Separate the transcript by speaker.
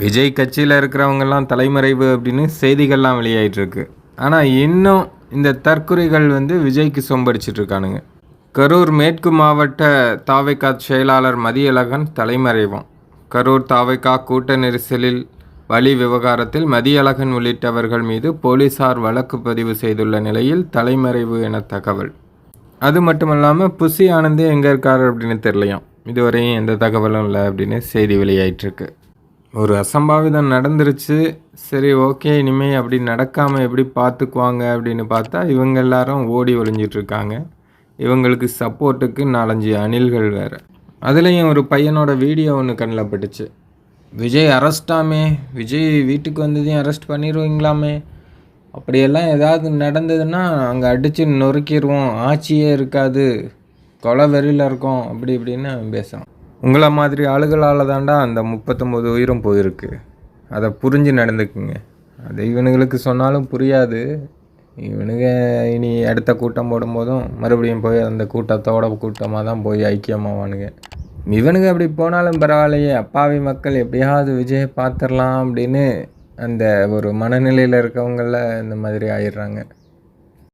Speaker 1: விஜய் கட்சியில் இருக்கிறவங்கெல்லாம் தலைமறைவு அப்படின்னு செய்திகள்லாம் வெளியாகிட்டுருக்கு. ஆனால் இன்னும் இந்த தற்குறிகள் விஜய்க்கு சொம்படிச்சிட்டு இருக்கானுங்க. கரூர் மேற்கு மாவட்ட தாவைக்கா செயலாளர் மதியழகன் தலைமறைவாம். கரூர் தாவைக்கா கூட்ட நெரிசலில் வழி விவகாரத்தில் மதியழகன் உள்ளிட்டவர்கள் மீது போலீசார் வழக்கு பதிவு செய்துள்ள நிலையில் தலைமறைவு என தகவல். அது மட்டும் இல்லாமல் புசி ஆனந்தே எங்கே இருக்கார் அப்படின்னு தெரியலையாம். இதுவரையும் எந்த தகவலும் இல்லை அப்படின்னு செய்தி வெளியாயிட்டிருக்கு. ஒரு அசம்பாவிதம் நடந்துருச்சு, சரி ஓகே, இனிமேல் அப்படி நடக்காமல் எப்படி பார்த்துக்குவாங்க அப்படின்னு பார்த்தா இவங்க எல்லாரும் ஓடி ஒளிஞ்சிட்ருக்காங்க. இவங்களுக்கு சப்போர்ட்டுக்கு 4-5 அணில்கள் வேறு. அதுலேயும் ஒரு பையனோட வீடியோ ஒன்று கண்ணில் பட்டுச்சு. விஜய் அரெஸ்டாமே, விஜய் வீட்டுக்கு வந்ததையும் அரெஸ்ட் பண்ணிடுவீங்களாமே, அப்படியெல்லாம் ஏதாவது நடந்ததுன்னா அங்கே அடித்து நொறுக்கிடுவோம், ஆட்சியே இருக்காது, கொலை வெறியில் இருக்கோம், அப்படி இப்படின்னு பேசுகிறான். உங்களை மாதிரி ஆளுகளால் தாண்டா அந்த 39 உயிரும் போயிருக்கு. அதை புரிஞ்சு நடந்துக்குங்க. அது இவனுங்களுக்கு சொன்னாலும் புரியாது. இவனுங்க இனி அடுத்த கூட்டம் போடும்போதும் மறுபடியும் போய் அந்த கூட்டமாக தான் போய் ஐக்கியமாவானுங்க. இவனுங்க அப்படி போனாலும் பரவாயில்லையே, அப்பாவி மக்கள் எப்படியாவது விஜயை பார்த்துடலாம் அப்படின்னு அந்த ஒரு மனநிலையில் இருக்கவங்கள இந்த மாதிரி ஆயிடுறாங்க.